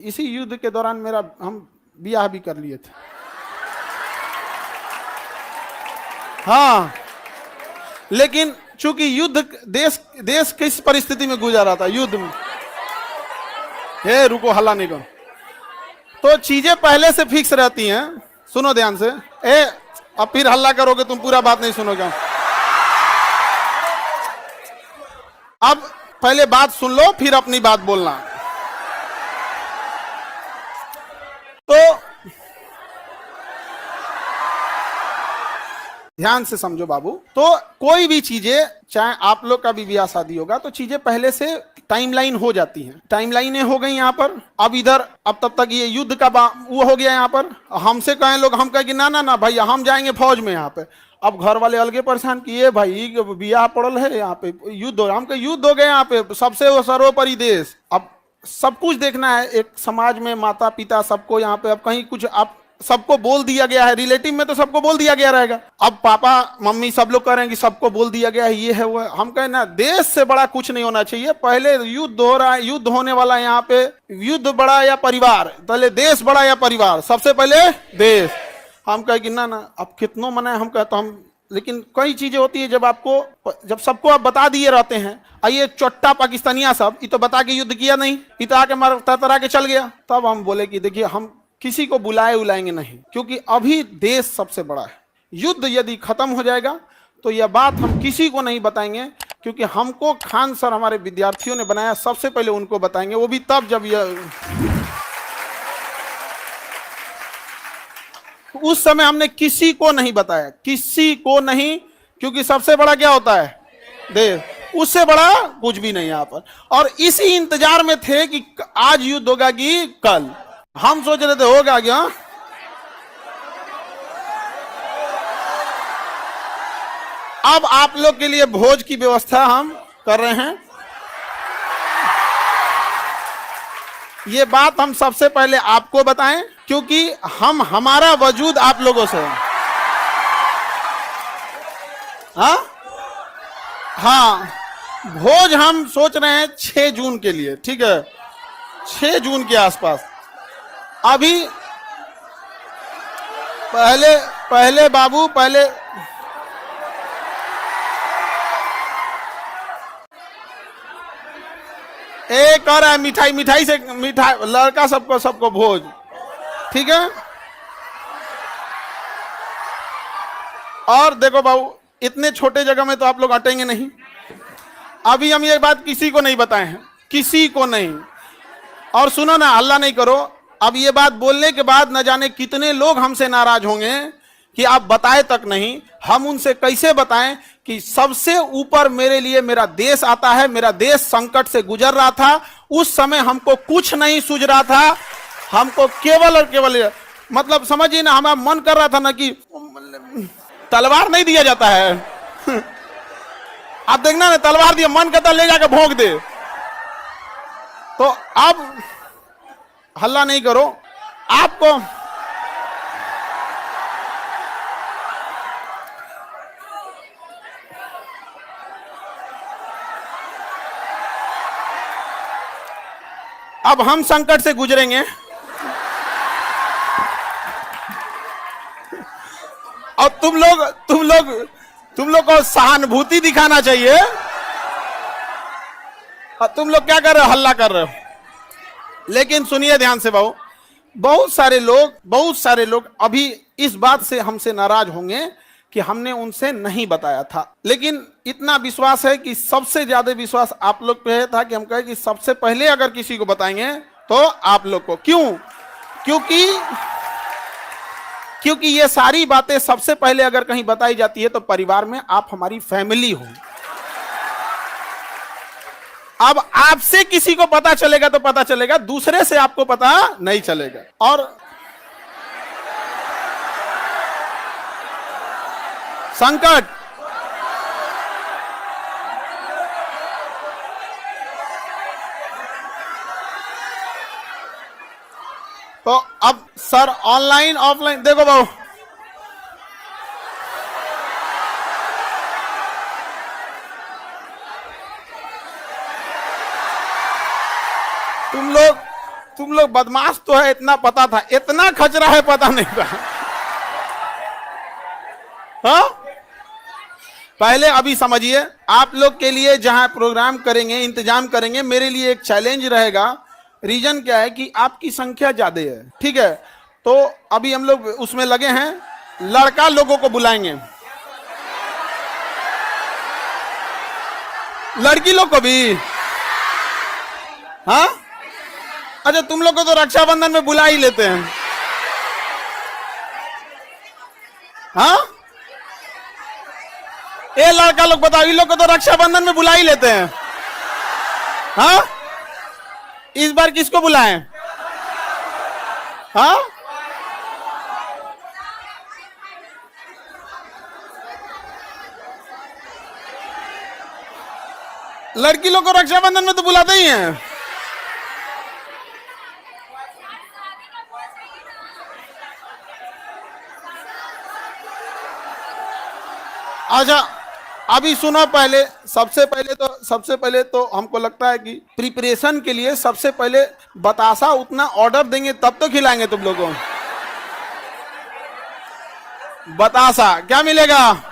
इसी युद्ध के दौरान मेरा हम ब्याह भी कर लिए थे। हाँ, लेकिन चूंकि युद्ध देश देश किस परिस्थिति में गुजरा था युद्ध में, हे रुको हल्ला नहीं करो, तो चीजें पहले से फिक्स रहती हैं। सुनो ध्यान से, अब फिर हल्ला करोगे तुम पूरा बात नहीं सुनोगे। अब पहले बात सुन लो फिर अपनी बात बोलना। तो ध्यान से समझो बाबू, तो कोई भी चीजें, चाहे आप लोग का भी ब्याह शादी होगा तो चीजें पहले से टाइमलाइन हो जाती हैं। टाइमलाइनें हो गई यहाँ पर। अब इधर अब तब तक ये युद्ध का वो हो गया यहाँ पर। हमसे कहें लोग, हम कहें कि ना ना ना भाई हम जाएंगे फौज में यहाँ पे। अब घर वाले अलगे परेशान किए, भाई ब्याह पड़ल है यहाँ पे, युद्ध हो, हम कहे युद्ध हो गए यहाँ पे, सबसे सर्वोपरि देश। अब सब कुछ देखना है, एक समाज में माता पिता सबको यहाँ पे, अब कहीं कुछ अब सबको बोल दिया गया है, रिलेटिव में तो सबको बोल दिया गया रहेगा। अब पापा मम्मी सब लोग कह रहे हैं कि सबको बोल दिया गया है, ये है वो है। हम कहें ना, देश से बड़ा कुछ नहीं होना चाहिए। पहले युद्ध हो रहा है, युद्ध होने वाला है यहाँ पे, युद्ध बड़ा या परिवार, पहले देश बड़ा या परिवार, सबसे पहले देश। हम कहे कि ना ना अब कितनों मना है, हम कहते हम, लेकिन कई चीजें होती है जब सबको आप बता दिए रहते हैं। आइए चोट्टा पाकिस्तानिया सब, ये तो बता के युद्ध किया नहीं, ये तो आके मार तरा के चल गया। तब हम बोले कि देखिए हम किसी को बुलाएंगे नहीं, क्योंकि अभी देश सबसे बड़ा है। युद्ध यदि खत्म हो जाएगा तो यह बात हम किसी को नहीं बताएंगे, क्योंकि हमको खान सर हमारे विद्यार्थियों ने बनाया, सबसे पहले उनको बताएंगे, वो भी तब जब यह, उस समय हमने किसी को नहीं बताया, किसी को नहीं, क्योंकि सबसे बड़ा क्या होता है देश, उससे बड़ा कुछ भी नहीं यहाँ पर। और इसी इंतजार में थे कि आज युद्ध होगा कि कल। हम सोच रहे थे होगा क्या। अब आप लोग के लिए भोज की व्यवस्था हम कर रहे हैं। ये बात हम सबसे पहले आपको बताएं, क्योंकि हमारा वजूद आप लोगों से है। हाँ, भोज हम सोच रहे हैं 6 जून के लिए, ठीक है, 6 जून के आसपास। अभी पहले बाबू, पहले एक और है मिठाई से, मिठाई लड़का सबको भोज, ठीक है। और देखो बाबू, इतने छोटे जगह में तो आप लोग अटेंगे नहीं। अभी हम ये बात किसी को नहीं बताए हैं, किसी को नहीं। और सुनो ना, हल्ला नहीं करो। अब ये बात बोलने के बाद न जाने कितने लोग हमसे नाराज होंगे कि आप बताए तक नहीं। हम उनसे कैसे बताएं कि सबसे ऊपर मेरे लिए मेरा देश आता है, मेरा देश संकट से गुजर रहा था, उस समय हमको कुछ नहीं सूझ रहा था, हमको केवल और केवल, मतलब समझिए ना, हमारा मन कर रहा था ना कि तलवार नहीं दिया जाता है आप देखना ना, तलवार दिया, मन करता ले जाकर भोंक दे। तो अब हल्ला नहीं करो। आपको अब हम संकट से गुजरेंगे और तुम लोग को सहानुभूति दिखाना चाहिए। और तुम लोग क्या कर रहे हो, हल्ला कर रहे हो। लेकिन सुनिए ध्यान से बाबू, बहुत सारे लोग अभी इस बात से हमसे नाराज होंगे कि हमने उनसे नहीं बताया था। लेकिन इतना विश्वास है कि सबसे ज्यादा विश्वास आप लोग पे था कि हम कहे कि सबसे पहले अगर किसी को बताएंगे तो आप लोग को। क्यों? क्योंकि ये सारी बातें सबसे पहले अगर कहीं बताई जाती है तो परिवार में आप हमारी फैमिली हो। अब आपसे किसी को पता चलेगा तो पता चलेगा, दूसरे से आपको पता नहीं चलेगा। और संकट, तो अब सर ऑनलाइन ऑफलाइन देखो बाबू, तुम लोग बदमाश तो है इतना पता था, इतना खचरा है पता नहीं था। हाँ, पहले अभी समझिए, आप लोग के लिए जहां प्रोग्राम करेंगे, इंतजाम करेंगे, मेरे लिए एक चैलेंज रहेगा। रीजन क्या है कि आपकी संख्या ज्यादा है, ठीक है। तो अभी हम लोग उसमें लगे हैं, लड़का लोगों को बुलाएंगे, लड़की लोग को भी। हाँ, अच्छा, तुम लोग को तो रक्षाबंधन में बुला ही लेते हैं। हाँ, ये लड़का लोग बताओ, इन लोग को तो रक्षाबंधन में बुला ही लेते हैं। हाँ, इस बार किसको बुलाएं? हाँ, लड़की लोग को रक्षाबंधन में तो बुलाते ही हैं। अच्छा, अभी सुनो, पहले सबसे पहले तो हमको लगता है कि प्रिपरेशन के लिए सबसे पहले बतासा उतना ऑर्डर देंगे तब तो खिलाएंगे तुम लोगों को। बतासा क्या मिलेगा?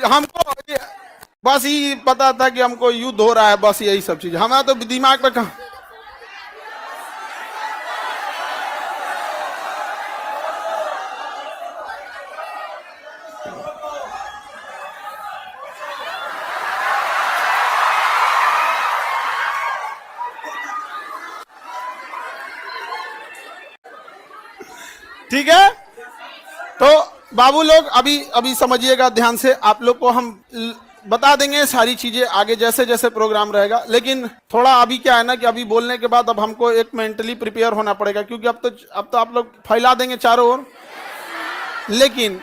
हमको बस ये पता था कि हमको युद्ध हो रहा है, बस यही सब चीज हमारा तो दिमाग में कहा। ठीक है, तो बाबू लोग अभी अभी समझिएगा ध्यान से, आप लोग को हम बता देंगे सारी चीजें आगे जैसे जैसे प्रोग्राम रहेगा। लेकिन थोड़ा अभी क्या है ना कि अभी बोलने के बाद अब हमको एक मेंटली प्रिपेयर होना पड़ेगा, क्योंकि अब तो आप लोग फैला देंगे चारों ओर। लेकिन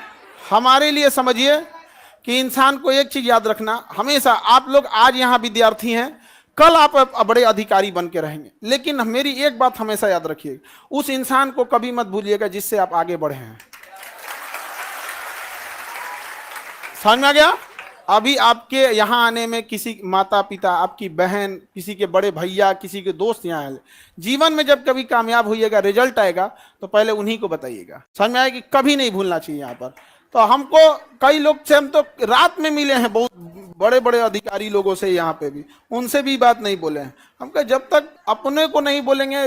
हमारे लिए समझिए कि इंसान को एक चीज याद रखना, हमेशा आप लोग आज यहाँ विद्यार्थी हैं, कल आप बड़े अधिकारी बन के रहेंगे। लेकिन मेरी एक बात हमेशा याद रखिए, उस इंसान को कभी मत भूलिएगा जिससे आप आगे बढ़े हैं। समझ में आ गया? अभी आपके यहाँ आने में किसी माता पिता, आपकी बहन, किसी के बड़े भैया, किसी के दोस्त यहाँ आए, जीवन में जब कभी कामयाब होइएगा, रिजल्ट आएगा, तो पहले उन्हीं को बताइएगा। समझ में आया कि कभी नहीं भूलना चाहिए यहाँ पर। तो हमको कई लोग से हम तो रात में मिले हैं, बहुत बड़े बड़े अधिकारी लोगों से यहाँ पे भी, उनसे भी बात नहीं बोले हैं। हम कहे जब तक अपने को नहीं बोलेंगे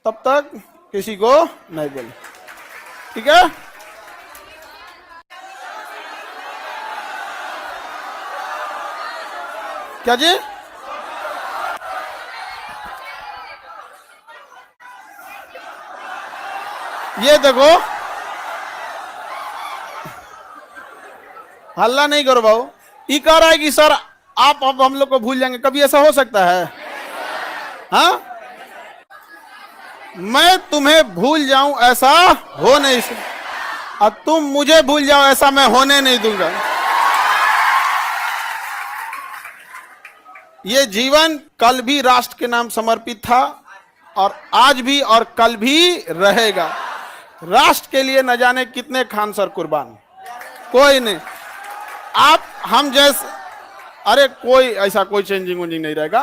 तब तक किसी को नहीं बोले, ठीक है? क्या जी? ये देखो, हल्ला नहीं करो भाऊ। ये कह रहा है कि सर आप अब हम लोग को भूल जाएंगे, कभी ऐसा हो सकता है? हाँ, मैं तुम्हें भूल जाऊं ऐसा हो नहीं सकता, और तुम मुझे भूल जाओ ऐसा मैं होने नहीं दूंगा। ये जीवन कल भी राष्ट्र के नाम समर्पित था, और आज भी और कल भी रहेगा। राष्ट्र के लिए न जाने कितने खान सर कुर्बान, कोई नहीं। आप हम जैसे, अरे कोई ऐसा कोई चेंजिंग वेंजिंग नहीं रहेगा।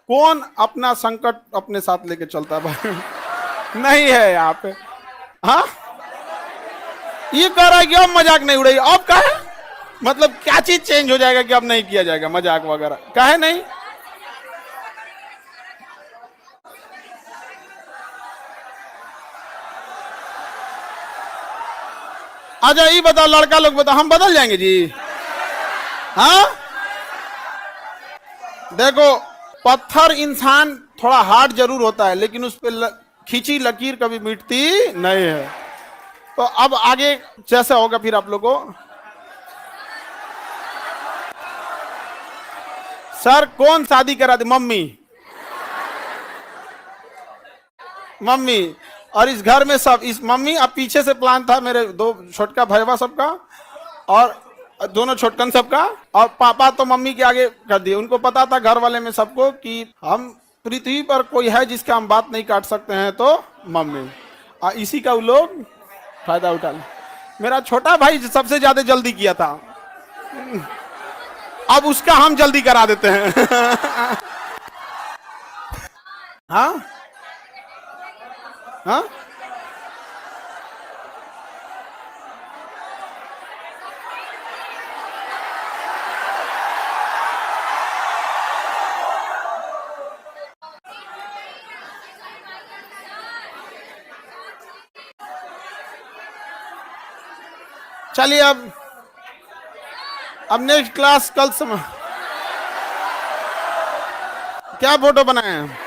कौन अपना संकट अपने साथ लेके चलता है भाई? नहीं है यहाँ पे। हाँ, ये कह रहा है कि अब मजाक नहीं उड़ेगी, अब कहे मतलब क्या चीज चेंज हो जाएगा कि अब नहीं किया जाएगा मजाक वगैरह, कहे नहीं। अच्छा ये बताओ, लड़का लोग बताओ, हम बदल जाएंगे जी? हाँ, देखो, पत्थर इंसान थोड़ा हार्ड जरूर होता है, लेकिन उस पर खींची लकीर कभी मिटती नहीं है। तो अब आगे जैसा होगा फिर आप लोगों को। सर कौन शादी करा दे? मम्मी। मम्मी, और इस घर में सब, इस मम्मी, अब पीछे से प्लान था मेरे दो छोटका भैया सबका और दोनों छोटकन सबका, और पापा तो मम्मी के आगे कर दिए। उनको पता था घर वाले में सबको कि हम पृथ्वी पर कोई है जिसका हम बात नहीं काट सकते हैं तो मम्मी, और इसी का वो लोग फायदा उठा ले। मेरा छोटा भाई सबसे ज्यादा जल्दी किया था, अब उसका हम जल्दी करा देते हैं। हाँ हाँ, चलिए अब नेक्स्ट क्लास कल समय क्या फोटो बनाए हैं?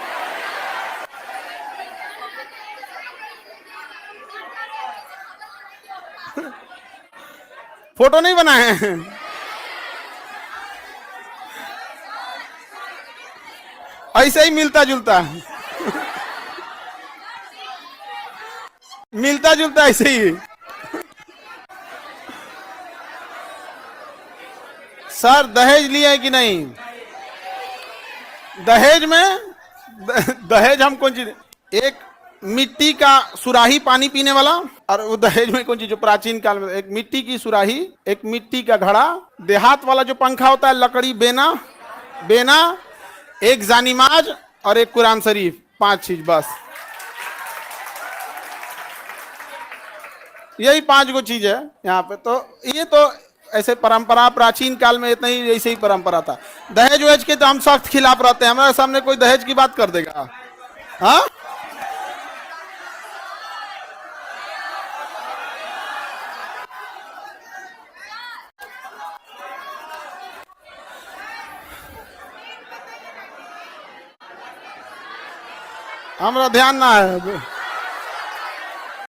फोटो नहीं बनाए हैं? ऐसे ही मिलता जुलता, मिलता जुलता ऐसे ही। सर दहेज लिए है कि नहीं? दहेज में दहेज हम कौन चीज, एक मिट्टी का सुराही पानी पीने वाला, और वो दहेज में कौन चीज जो प्राचीन काल में एक मिट्टी की सुराही, एक मिट्टी का घड़ा, देहात वाला जो पंखा होता है लकड़ी, बेना बेना, एक जानिमाज और एक कुरान शरीफ, 5 चीज बस। यही 5 गो चीज है यहाँ पे। तो ये तो ऐसे परंपरा प्राचीन काल में इतना ही ऐसे ही परंपरा था। दहेज वहेज के तो हम सख्त खिलाफ रहते हैं, हमारे सामने कोई दहेज की बात कर देगा। हाँ, हमारा ध्यान ना है।